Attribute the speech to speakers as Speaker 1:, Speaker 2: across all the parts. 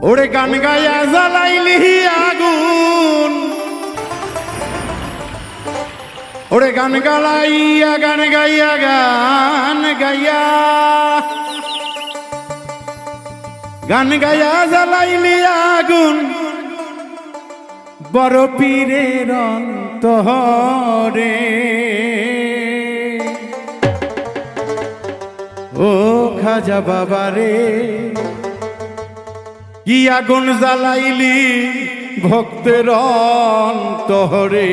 Speaker 1: ওরে গান গায়া জ্বালাইলি আগুন, ওরে গান গালাইয়া গান গাইয়া গান গাইয়া গান গায়া জ্বালাইলি আগুন, বড় পীরের অন্তরে। ও খাজা বাবা রে, কি আগুন জ্বালাইলি ভক্তের অন্তরে।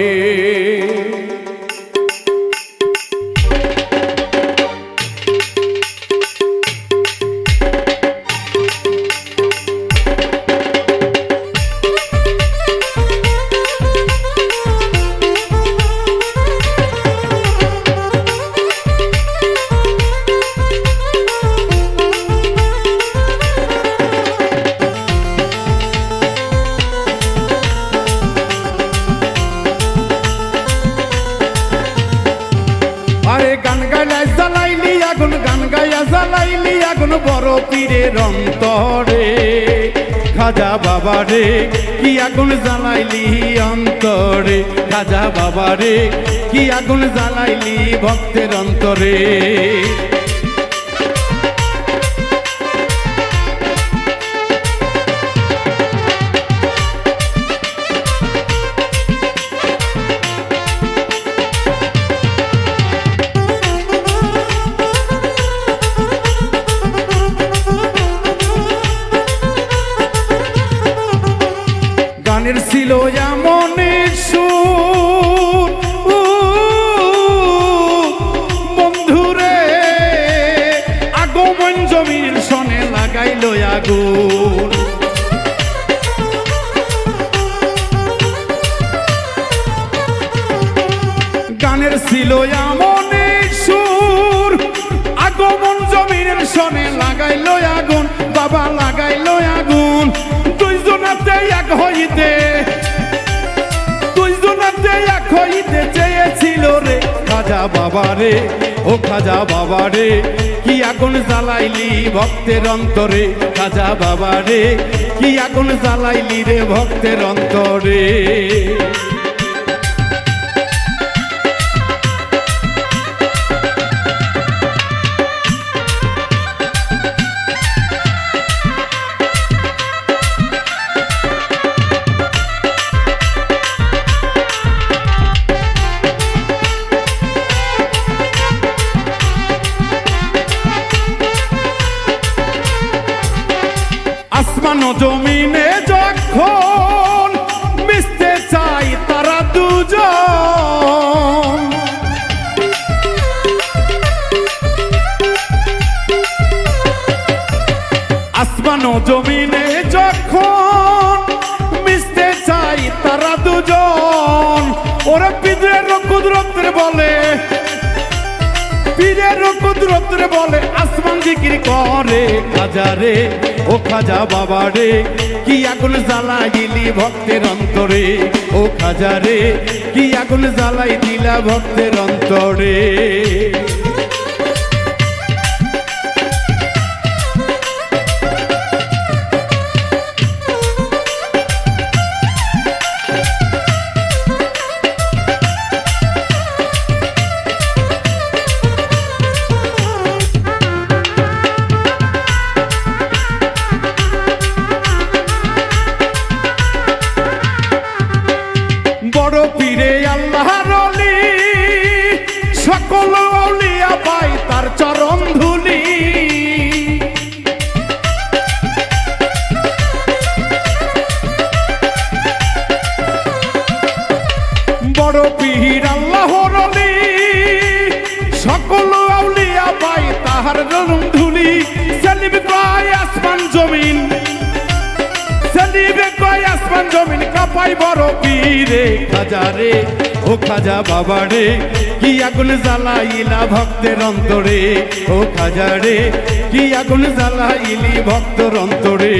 Speaker 1: গান গাইয়া জ্বালাইলি আগুন, গান গাইয়া জ্বালাইলি আগুন, বড় পীরের অন্তরে। খাজা বাবা রে, কি আগুন জ্বালাইলি অন্তরে। খাজা বাবা রে, কি আগুন জ্বালাইলি ভক্তের অন্তরে। গানের ছিল এমন সুর বন্ধুরে, আগমন জমির সনে লাগাইল আগুন। গানের ছিল এমন সুর, আগমন জমির সনে লাগাইল আগুন, বাবা লাগাইল আগুন। দুইজনাতে এক হইতে, দুইজনাতে এক হইতে চেয়েছিল রে খাজা বাবা রে। ও খাজা বাবা রে, কি আগুন জ্বালাইলি ভক্তের অন্তরে। খাজা বাবা রে, কি আগুন জ্বালাইলি রে ভক্তের অন্তরে। আসমান ও জমিনে যখন মিশতে চাই তারা দুজন, আসমান ও জমিনে যখন মিশতে চাই তারা দুজন। ওরা পীরের কুদরতের বলে, পীরের কুদরতের বলে আসমান জিকির করে। খাজা রে, ও খাজা বাবা রে, কি আগুন জ্বালাইলি ভক্তের অন্তরে। ও খাজা রে, কি আগুন জ্বালাই দিলা ভক্তের অন্তরে। বড় পীরে আল্লাহর ওলি, সকল আউলিয়া পাই তার চরণ ধুলি। বড় পীর আল্লাহর ওলি, সকল আউলিয়া পাই তাহার চরণ ধুলি। সেলিম কয় আসমান জমিন, সেলিমে কয় আসমান জমিন কাঁপাই বড় পীরে। খাজা রে, ও খাজা বাবা রে, কি আগুন জ্বালাইলা ভক্তের অন্তরে। ও খাজা রে, কি আগুন জ্বালাইলি ভক্তের অন্তরে।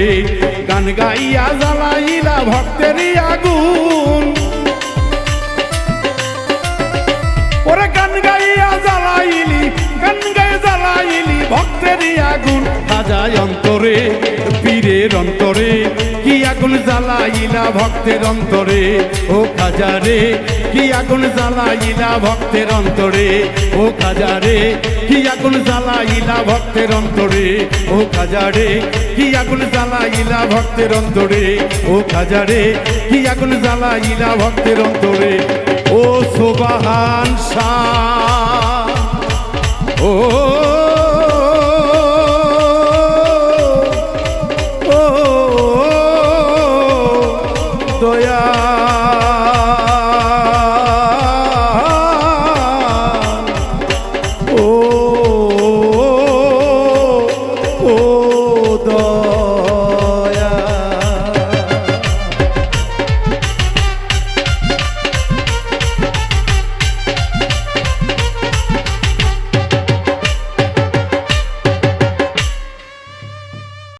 Speaker 1: গান গাইয়া জ্বালাইলা ভক্তের আগুন, ওরে গান গাইয়া জ্বালাইলি, গান গাইয়া জ্বালাইলি ভক্তের আগুন। খাজা অন্তরে, পীরে পীরের অন্তরে কি আগুন জ্বালাইলা ভক্তের অন্তরে ও খাজা রে কি আগুন জ্বালাইলা ভক্তের অন্তরে ও খাজা রে কি আগুন জ্বালাইলা ভক্তের অন্তরে ও খাজা রে কি আগুন জ্বালাইলা ভক্তের অন্তরে ও খাজা রে কি আগুন জ্বালাইলা ভক্তের অন্তরে ও সুবহান শাহ ও দয়া ও